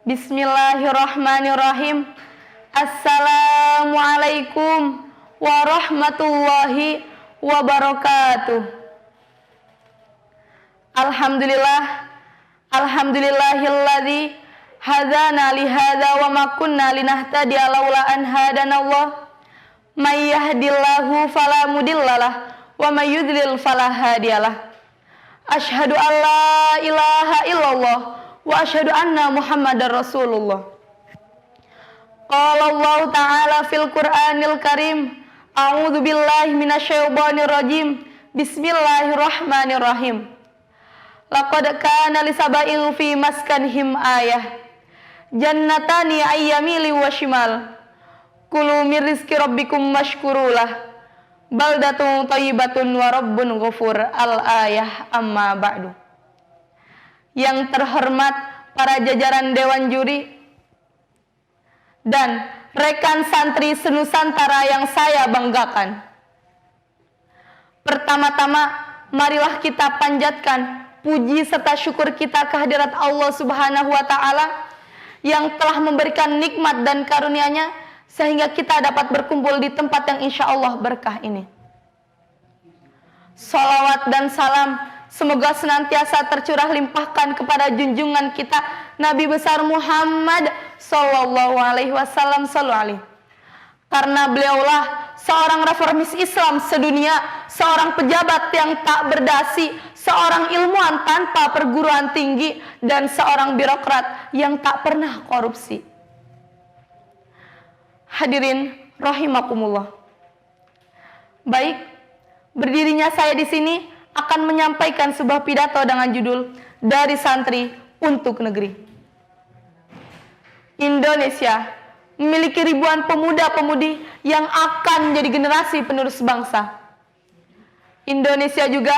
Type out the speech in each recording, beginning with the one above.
Bismillahirrahmanirrahim. Assalamualaikum warahmatullahi wabarakatuh. Alhamdulillahilladzi hadana li hadza wa ma kunna linahtadiya laula an hadanallah. May yahdillahu fala mudhillalah wa may yudlil fala hadiyalah. Asyhadu an la ilaha illallah wa asyhadu anna Muhammadar Rasulullah. Qala Allah Ta'ala fil Qur'anil Karim. A'udzu billahi minasyaitonir rajim. Bismillahirrahmanirrahim. Laqad kana lisaba'in fi maskanihim ayah. Jannatani ayyamili wa shimal. Kulu min rizqi rabbikum washkurulah. Baldatun thayyibatun wa rabbun ghafur. Al-ayah amma ba'du. Yang terhormat para jajaran dewan juri dan rekan santri senusantara yang saya banggakan. Pertama-tama, marilah kita panjatkan puji serta syukur kita kehadirat Allah Subhanahu wa Ta'ala yang telah memberikan nikmat dan karunia-Nya sehingga kita dapat berkumpul di tempat yang insya Allah berkah ini. Salawat dan salam semoga senantiasa tercurah limpahkan kepada junjungan kita Nabi besar Muhammad sallallahu alaihi wasallam sallallahu. Karena beliaulah seorang reformis Islam sedunia, seorang pejabat yang tak berdasi, seorang ilmuwan tanpa perguruan tinggi, dan seorang birokrat yang tak pernah korupsi. Hadirin rahimakumullah. Baik, berdirinya saya di sini akan menyampaikan sebuah pidato dengan judul Dari Santri untuk Negeri. Indonesia memiliki ribuan pemuda-pemudi yang akan menjadi generasi penerus bangsa. Indonesia juga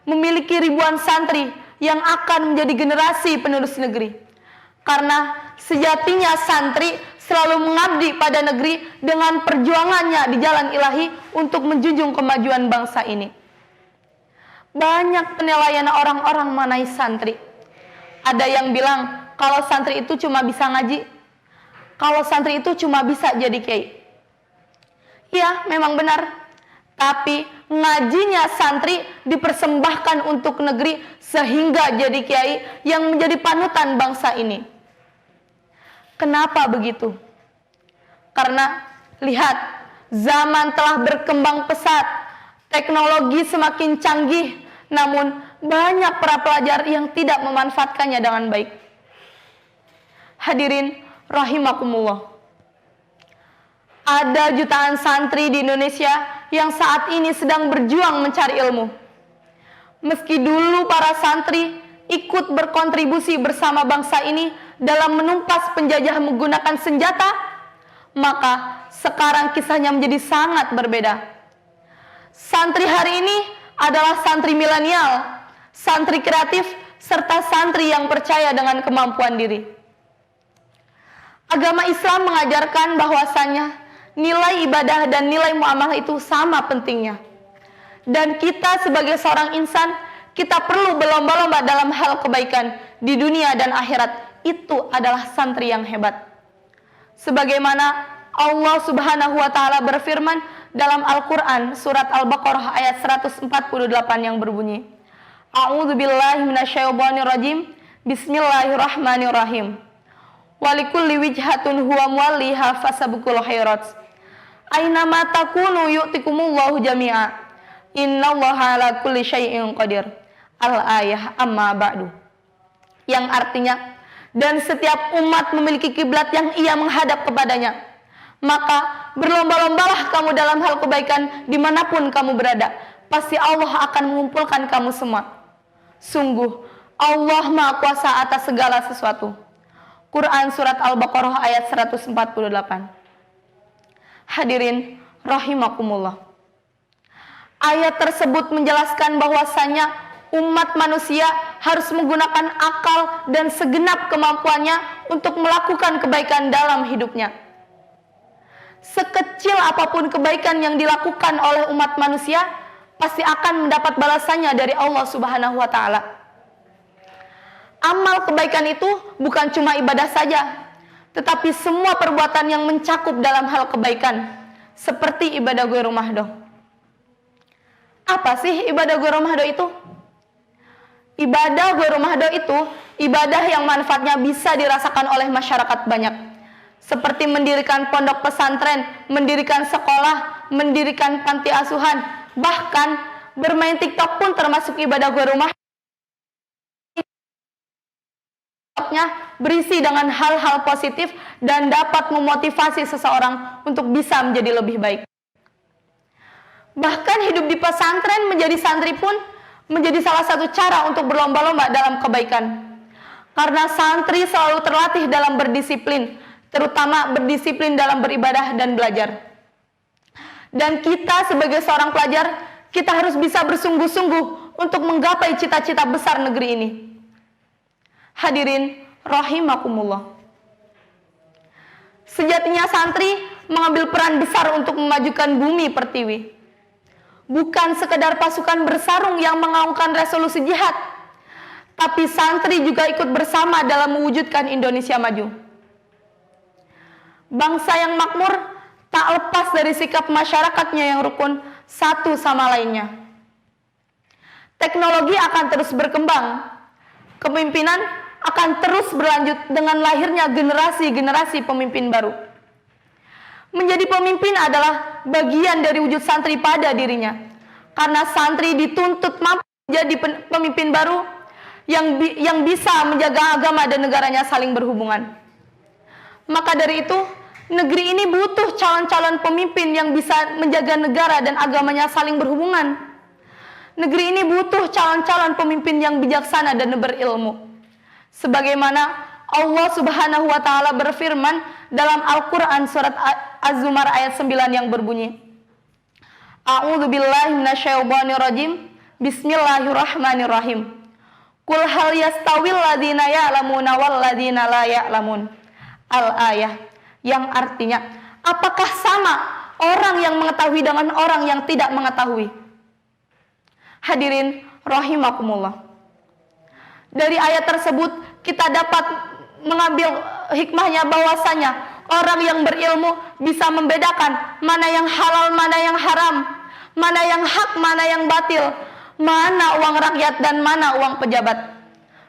memiliki ribuan santri yang akan menjadi generasi penerus negeri. Karena sejatinya santri selalu mengabdi pada negeri dengan perjuangannya di jalan ilahi untuk menjunjung kemajuan bangsa ini. Banyak penilaian orang-orang mengenai santri. Ada yang bilang kalau santri itu cuma bisa ngaji, kalau santri itu cuma bisa jadi kiai. Iya, memang benar. Tapi ngajinya santri dipersembahkan untuk negeri sehingga jadi kiai yang menjadi panutan bangsa ini. Kenapa begitu? Karena lihat, zaman telah berkembang pesat, teknologi semakin canggih, namun banyak para pelajar yang tidak memanfaatkannya dengan baik. Hadirin rahimakumullah. Ada jutaan santri di Indonesia yang saat ini sedang berjuang mencari ilmu. Meski dulu para santri ikut berkontribusi bersama bangsa ini dalam menumpas penjajah menggunakan senjata, maka sekarang kisahnya menjadi sangat berbeda. Santri hari ini adalah santri milenial, santri kreatif, serta santri yang percaya dengan kemampuan diri. Agama Islam mengajarkan bahwasannya nilai ibadah dan nilai muamalah itu sama pentingnya. Dan kita sebagai seorang insan, kita perlu berlomba-lomba dalam hal kebaikan di dunia dan akhirat. Itu adalah santri yang hebat. Sebagaimana Allah Subhanahu wa Ta'ala berfirman dalam Al-Quran surat Al-Baqarah ayat 148 yang berbunyi, A'udzu billahi minasyaitonir rajim. Bismillahirrahmanirrahim. Walikulli wijhatun huwa muwalliha fasabiqul khairat. Aina ma takunu yu'tikumullahu jami'a. Innallaha ala kulli syai'in qadir. Al-ayah amma ba'du. Yang artinya, dan setiap umat memiliki kiblat yang ia menghadap kepadanya. Maka berlomba-lombalah kamu dalam hal kebaikan dimanapun kamu berada. Pasti Allah akan mengumpulkan kamu semua. Sungguh, Allah Maha Kuasa atas segala sesuatu. Quran Surat Al-Baqarah ayat 148. Hadirin rahimakumullah. Ayat tersebut menjelaskan bahwasannya umat manusia harus menggunakan akal dan segenap kemampuannya untuk melakukan kebaikan dalam hidupnya. Sekecil apapun kebaikan yang dilakukan oleh umat manusia, pasti akan mendapat balasannya dari Allah Subhanahu wa Ta'ala. Amal kebaikan itu bukan cuma ibadah saja, tetapi semua perbuatan yang mencakup dalam hal kebaikan, seperti ibadah ghairu mahdoh. Apa sih ibadah ghairu mahdoh itu? Ibadah ghairu mahdoh itu ibadah yang manfaatnya bisa dirasakan oleh masyarakat banyak, seperti mendirikan pondok pesantren, mendirikan sekolah, mendirikan panti asuhan, bahkan bermain TikTok pun termasuk ibadah ghairu mahdoh. Berisi dengan hal-hal positif dan dapat memotivasi seseorang untuk bisa menjadi lebih baik. Bahkan hidup di pesantren menjadi santri pun menjadi salah satu cara untuk berlomba-lomba dalam kebaikan. Karena santri selalu terlatih dalam berdisiplin, terutama berdisiplin dalam beribadah dan belajar. Dan kita sebagai seorang pelajar, kita harus bisa bersungguh-sungguh untuk menggapai cita-cita besar negeri ini. Hadirin rahimakumullah. Sejatinya santri mengambil peran besar untuk memajukan bumi pertiwi. Bukan sekedar pasukan bersarung yang mengaungkan resolusi jihad, tapi santri juga ikut bersama dalam mewujudkan Indonesia maju. Bangsa yang makmur tak lepas dari sikap masyarakatnya yang rukun satu sama lainnya. Teknologi akan terus berkembang. Kepemimpinan akan terus berlanjut dengan lahirnya generasi-generasi pemimpin baru. Menjadi pemimpin adalah bagian dari wujud santri pada dirinya. Karena santri dituntut mampu menjadi pemimpin baru yang bisa menjaga agama dan negaranya saling berhubungan. Maka dari itu, negeri ini butuh calon-calon pemimpin yang bisa menjaga negara dan agamanya saling berhubungan. Negeri ini butuh calon-calon pemimpin yang bijaksana dan berilmu. Sebagaimana Allah Subhanahu wa taala berfirman dalam Al-Qur'an surat Az-Zumar ayat 9 yang berbunyi, A'udzubillahi minasyaitonirrajim. Bismillahirrahmanirrahim. Qul hal yastawil ladzina ya'lamuna wal ladzina la ya'lamun. Al-ayah, yang artinya, apakah sama orang yang mengetahui dengan orang yang tidak mengetahui? Hadirin rahimakumullah. Dari ayat tersebut kita dapat mengambil hikmahnya bahwasanya orang yang berilmu bisa membedakan mana yang halal, mana yang haram, mana yang hak, mana yang batil, mana uang rakyat dan mana uang pejabat.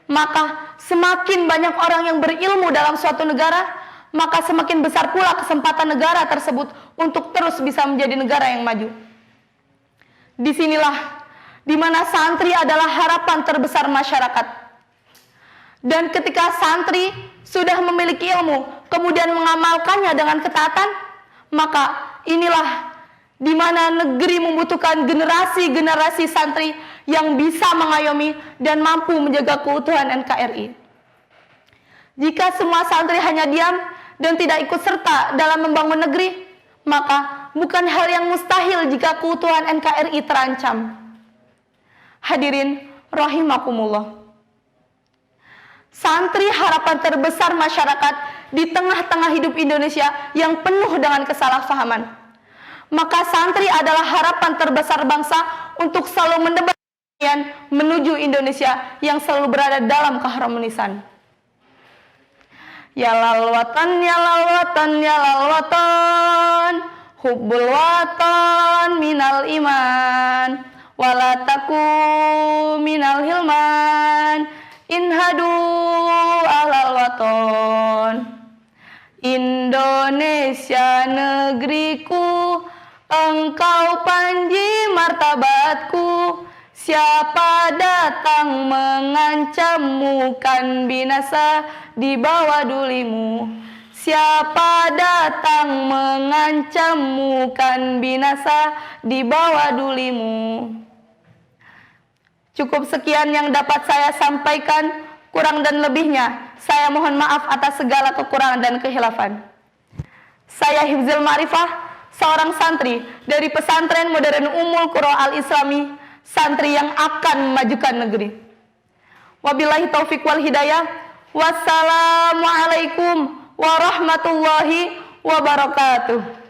Maka semakin banyak orang yang berilmu dalam suatu negara, maka semakin besar pula kesempatan negara tersebut untuk terus bisa menjadi negara yang maju. Disinilah di mana santri adalah harapan terbesar masyarakat. Dan ketika santri sudah memiliki ilmu, kemudian mengamalkannya dengan ketaatan, maka inilah di mana negeri membutuhkan generasi-generasi santri yang bisa mengayomi dan mampu menjaga keutuhan NKRI. Jika semua santri hanya diam dan tidak ikut serta dalam membangun negeri, maka bukan hal yang mustahil jika keutuhan NKRI terancam. Hadirin rahimakumullah. Santri harapan terbesar masyarakat di tengah-tengah hidup Indonesia yang penuh dengan kesalahpahaman. Maka santri adalah harapan terbesar bangsa untuk selalu mendebat menuju Indonesia yang selalu berada dalam keharmonisan. Ya lal watan, ya lal watan, ya lal watan, hubbul watan minal iman, walataku minal hilman, inhadu alal waton. Indonesia negeriku, engkau panji martabatku. Siapa datang mengancammu kan binasa di bawah dulimu. Siapa datang mengancammu kan binasa di bawah dulimu. Cukup sekian yang dapat saya sampaikan, kurang dan lebihnya saya mohon maaf atas segala kekurangan dan kehilafan. Saya Hifzul Ma'rifah, seorang santri dari Pesantren Modern Ummul Qura Al-Islami, santri yang akan memajukan negeri. Wabillahi taufiq wal hidayah. Wassalamualaikum warahmatullahi wabarakatuh.